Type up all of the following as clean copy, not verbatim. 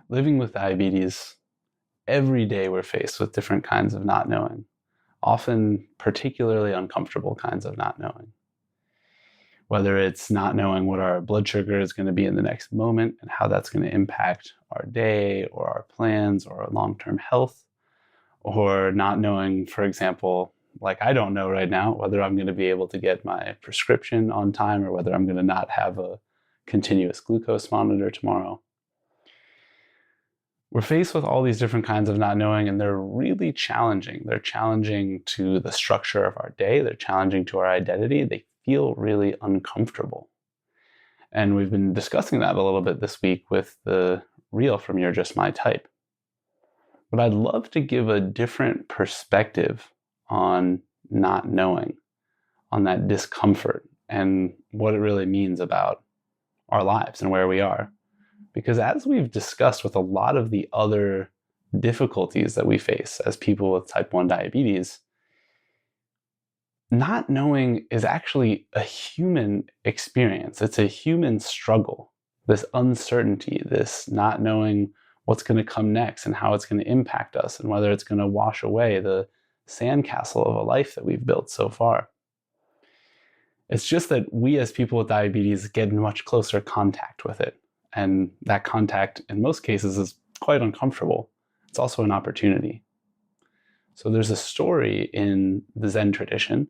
Living with diabetes, every day we're faced with different kinds of not knowing, often particularly uncomfortable kinds of not knowing. Whether it's not knowing what our blood sugar is going to be in the next moment and how that's going to impact our day or our plans or our long-term health, or not knowing, for example, like I don't know right now whether I'm going to be able to get my prescription on time or whether I'm going to not have a continuous glucose monitor tomorrow. We're faced with all these different kinds of not knowing, and they're really challenging. They're challenging to the structure of our day. They're challenging to our identity. They feel really uncomfortable. And we've been discussing that a little bit this week with the reel from You're Just My Type. But I'd love to give a different perspective on not knowing, on that discomfort and what it really means about our lives and where we are. Because as we've discussed with a lot of the other difficulties that we face as people with type 1 diabetes, not knowing is actually a human experience. It's a human struggle. This uncertainty, this not knowing what's going to come next and how it's going to impact us and whether it's going to wash away the sandcastle of a life that we've built so far. It's just that we as people with diabetes get in much closer contact with it. And that contact, in most cases, is quite uncomfortable. It's also an opportunity. So there's a story in the Zen tradition.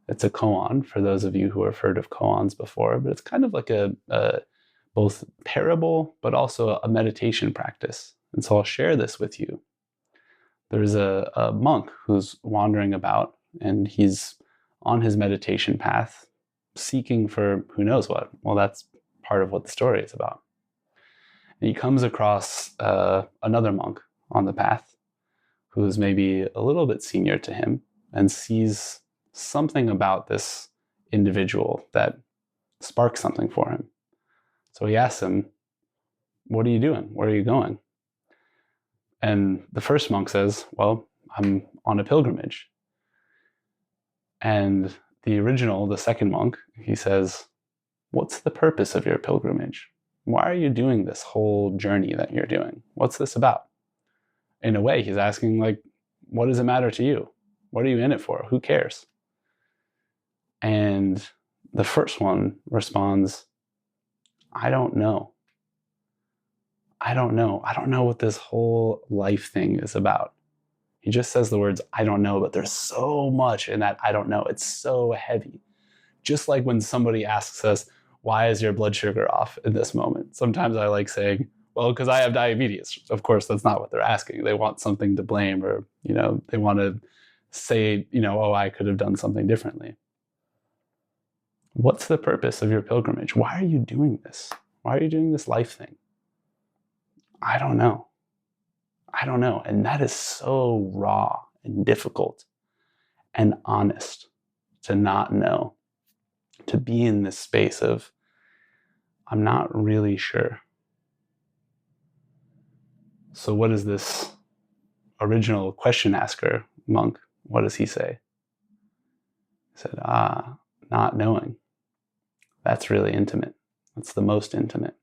It's a koan, for those of you who have heard of koans before, but it's kind of like a both parable, but also a meditation practice. And so I'll share this with you. There's a monk who's wandering about, and he's on his meditation path, seeking for who knows what. Well, that's part of what the story is about. And he comes across another monk on the path who's maybe a little bit senior to him and sees something about this individual that sparks something for him. So he asks him, "What are you doing? Where are you going?" And the first monk says, "Well, I'm on a pilgrimage." And the second monk, he says, "What's the purpose of your pilgrimage? Why are you doing this whole journey that you're doing? What's this about?" In a way, he's asking, like, what does it matter to you? What are you in it for? Who cares? And the first one responds, "I don't know. I don't know. I don't know what this whole life thing is about." He just says the words, "I don't know," but there's so much in that "I don't know." It's so heavy. Just like when somebody asks us, "Why is your blood sugar off in this moment?" Sometimes I like saying, "Well, because I have diabetes." Of course, that's not what they're asking. They want something to blame, or, they want to say, "Oh, I could have done something differently." What's the purpose of your pilgrimage? Why are you doing this? Why are you doing this life thing? I don't know. I don't know. And that is so raw and difficult and honest to not know, to be in this space of, I'm not really sure. So what does this original question asker monk, what does he say? He said, not knowing. That's really intimate. That's the most intimate.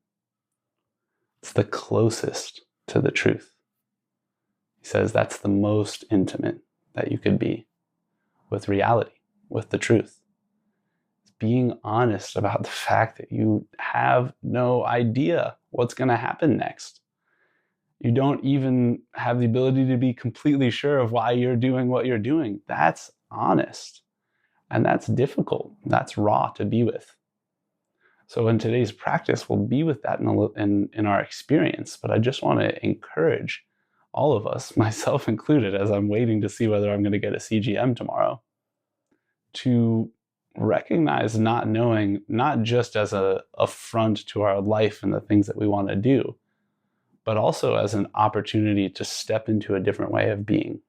It's the closest to the truth. He says that's the most intimate that you could be with reality, with the truth. It's being honest about the fact that you have no idea what's going to happen next. You don't even have the ability to be completely sure of why you're doing what you're doing. That's honest. And that's difficult. That's raw to be with. So in today's practice, we'll be with that in our experience. But I just want to encourage all of us, myself included, as I'm waiting to see whether I'm going to get a CGM tomorrow, to recognize not knowing, not just as a affront to our life and the things that we want to do, but also as an opportunity to step into a different way of being,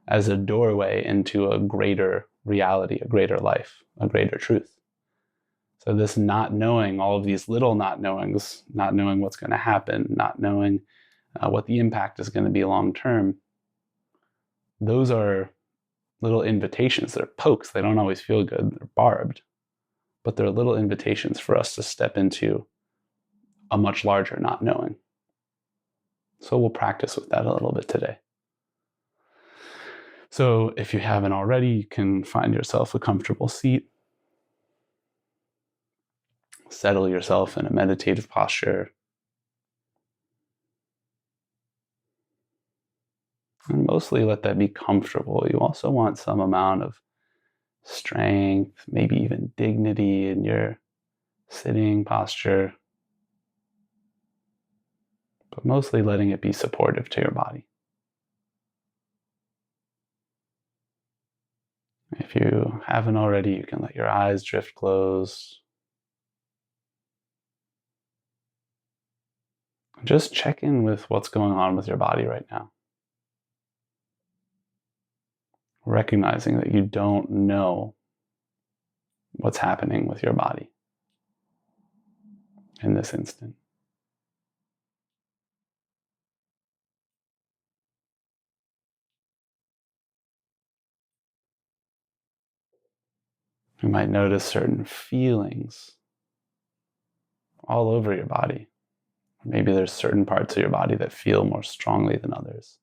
as a doorway into a greater reality, a greater life, a greater truth. So this not knowing, all of these little not knowings, not knowing what's going to happen, not knowing what the impact is going to be long term, those are little invitations. They're pokes. They don't always feel good. They're barbed. But they're little invitations for us to step into a much larger not knowing. So we'll practice with that a little bit today. So if you haven't already, you can find yourself a comfortable seat. Settle yourself in a meditative posture. And mostly let that be comfortable. You also want some amount of strength, maybe even dignity in your sitting posture, but mostly letting it be supportive to your body. If you haven't already, you can let your eyes drift closed. Just check in with what's going on with your body right now. Recognizing that you don't know what's happening with your body in this instant. You might notice certain feelings all over your body. Maybe there's certain parts of your body that feel more strongly than others.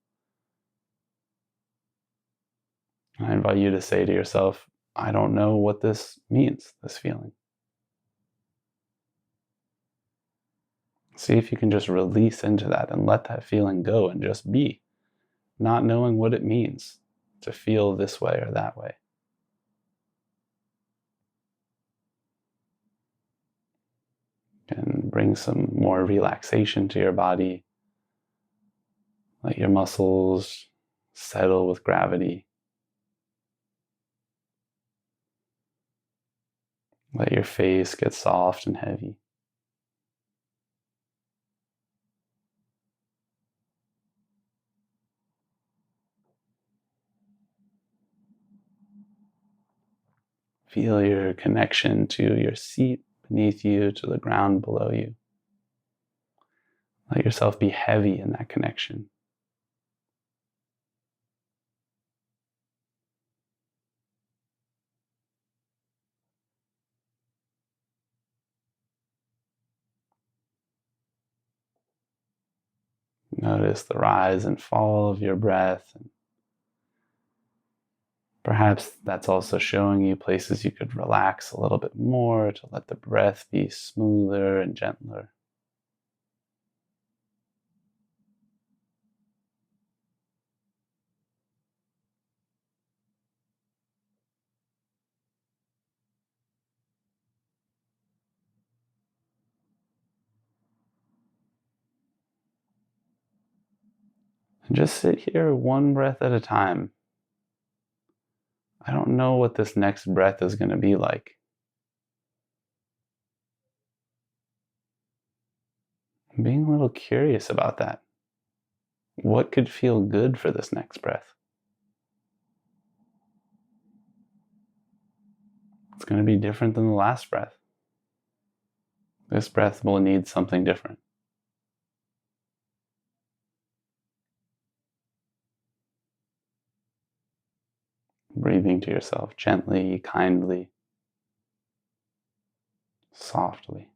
I invite you to say to yourself, I don't know what this means, this feeling. See if you can just release into that and let that feeling go and just be, not knowing what it means to feel this way or that way. And bring some more relaxation to your body. Let your muscles settle with gravity. Let your face get soft and heavy. Feel your connection to your seat beneath you, to the ground below you. Let yourself be heavy in that connection. Notice the rise and fall of your breath. And perhaps that's also showing you places you could relax a little bit more to let the breath be smoother and gentler. And just sit here one breath at a time. I don't know what this next breath is going to be like. I'm being a little curious about that. What could feel good for this next breath? It's going to be different than the last breath. This breath will need something different. Breathing to yourself gently, kindly, softly.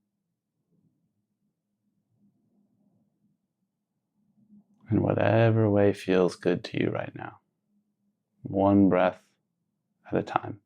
In whatever way feels good to you right now. One breath at a time.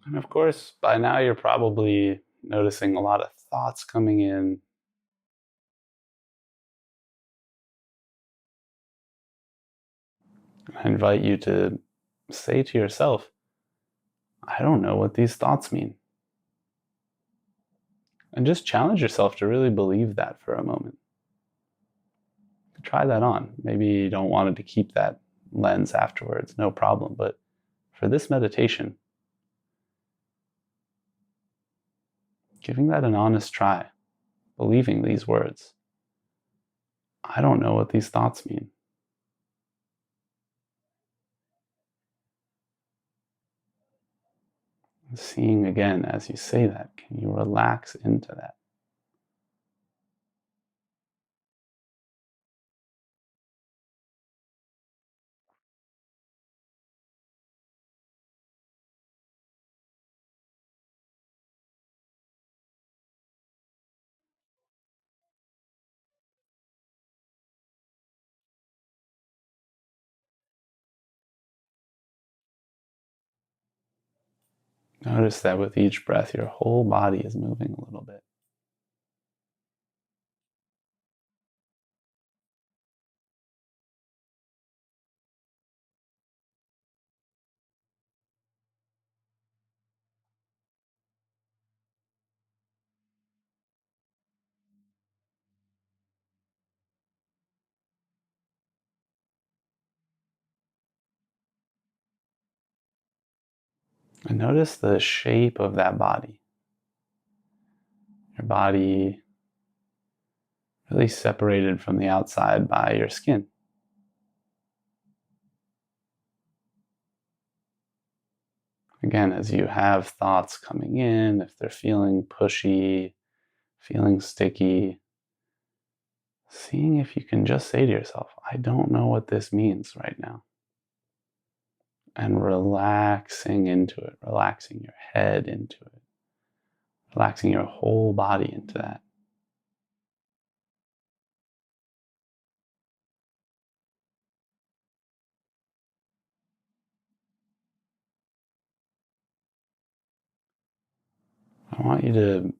And of course, by now you're probably noticing a lot of thoughts coming in. I invite you to say to yourself, I don't know what these thoughts mean. And just challenge yourself to really believe that for a moment. Try that on. Maybe you don't want to keep that lens afterwards, no problem. But for this meditation, giving that an honest try, believing these words. I don't know what these thoughts mean. Seeing again as you say that, can you relax into that? Notice that with each breath, your whole body is moving a little bit. And notice the shape of that body. Your body really separated from the outside by your skin. Again, as you have thoughts coming in, if they're feeling pushy, feeling sticky, seeing if you can just say to yourself, I don't know what this means right now. And relaxing into it, relaxing your head into it, relaxing your whole body into that. I want you to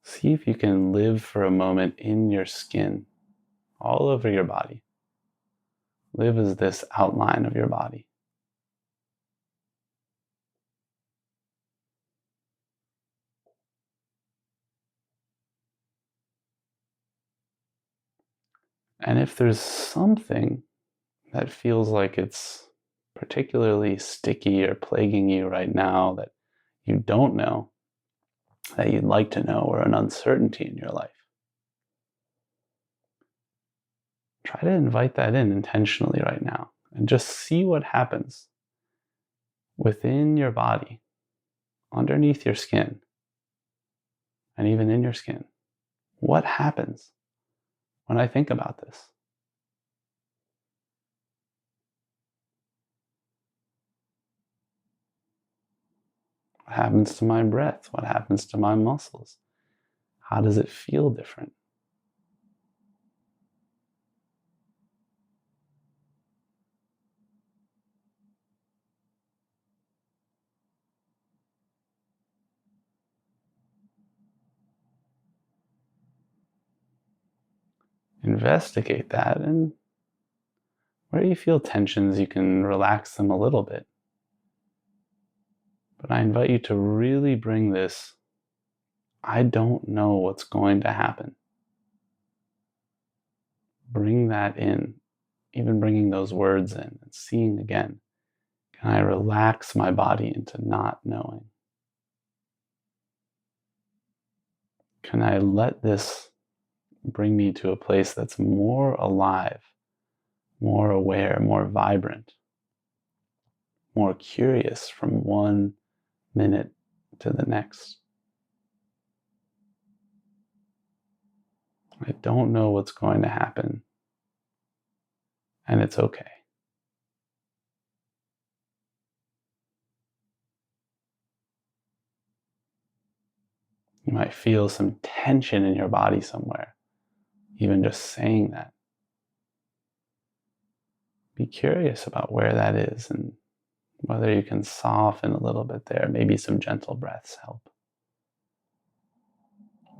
see if you can live for a moment in your skin, all over your body. Live as this outline of your body. And if there's something that feels like it's particularly sticky or plaguing you right now that you don't know, that you'd like to know, or an uncertainty in your life, try to invite that in intentionally right now and just see what happens within your body, underneath your skin, and even in your skin. What happens when I think about this? What happens to my breath? What happens to my muscles? How does it feel different? Investigate that, and where you feel tensions, you can relax them a little bit. But I invite you to really bring this, I don't know what's going to happen. Bring that in, even bringing those words in and seeing again. Can I relax my body into not knowing? Can I let this bring me to a place that's more alive, more aware, more vibrant, more curious from one minute to the next? I don't know what's going to happen, and it's okay. You might feel some tension in your body somewhere, even just saying that. Be curious about where that is and whether you can soften a little bit there. Maybe some gentle breaths help.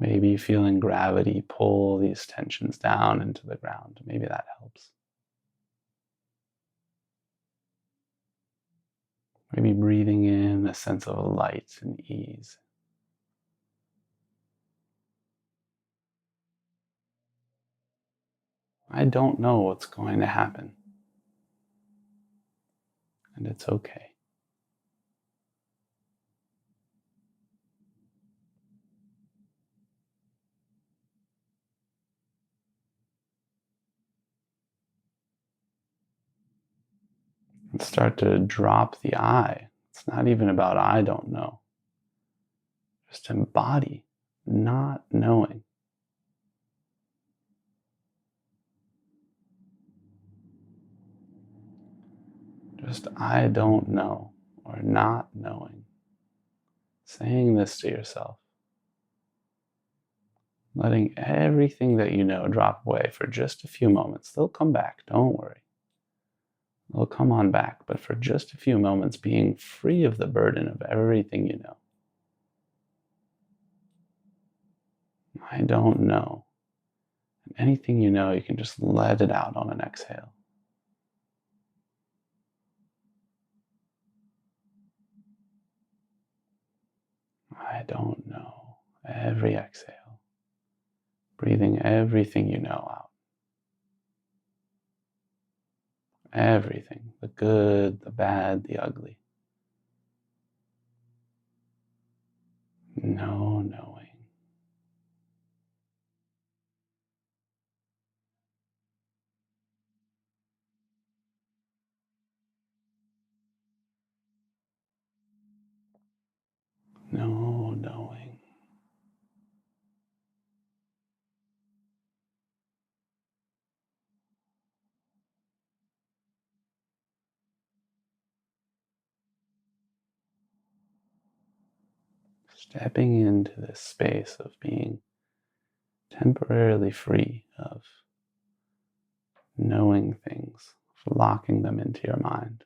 Maybe feeling gravity pull these tensions down into the ground. Maybe that helps. Maybe breathing in a sense of light and ease. I don't know what's going to happen, and it's okay. And start to drop the I. It's not even about I don't know. Just embody not knowing. Just I don't know, or not knowing. Saying this to yourself. Letting everything that you know drop away for just a few moments. They'll come back, don't worry. They'll come on back, but for just a few moments, being free of the burden of everything you know. I don't know. And anything you know, you can just let it out on an exhale. I don't know. Every exhale. Breathing everything you know out. Everything. The good, the bad, the ugly. No knowing. No knowing. Stepping into this space of being temporarily free of knowing things, of locking them into your mind.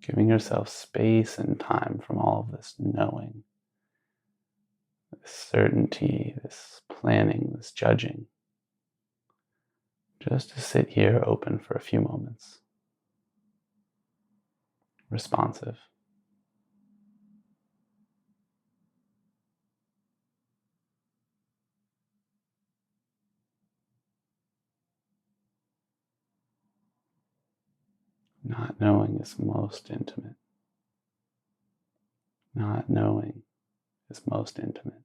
Giving yourself space and time from all of this knowing, this certainty, this planning, this judging. Just to sit here open for a few moments. Responsive. Not knowing is most intimate. Not knowing is most intimate.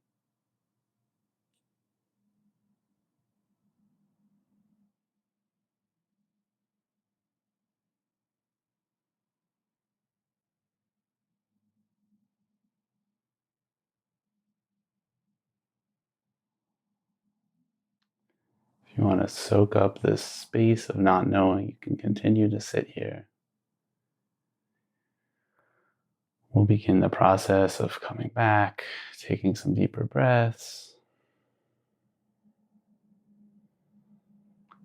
If you want to soak up this space of not knowing, you can continue to sit here. We'll begin the process of coming back, taking some deeper breaths.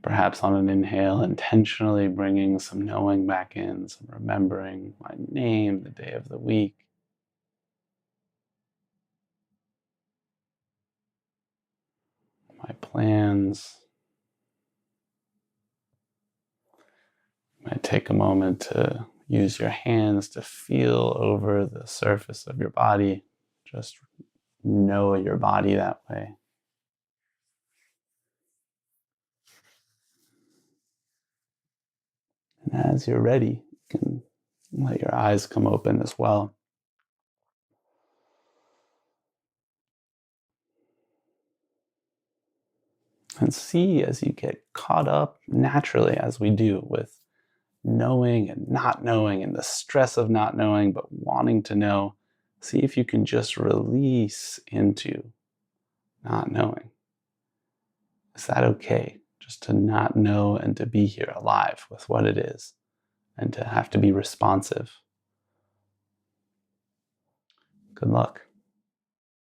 Perhaps on an inhale, intentionally bringing some knowing back in, some remembering my name, the day of the week. My plans. You might take a moment to use your hands to feel over the surface of your body. Just know your body that way. And as you're ready, you can let your eyes come open as well. And see as you get caught up naturally, as we do, with knowing and not knowing and the stress of not knowing, but wanting to know, see if you can just release into not knowing. Is that okay? Just to not know and to be here alive with what it is and to have to be responsive. Good luck.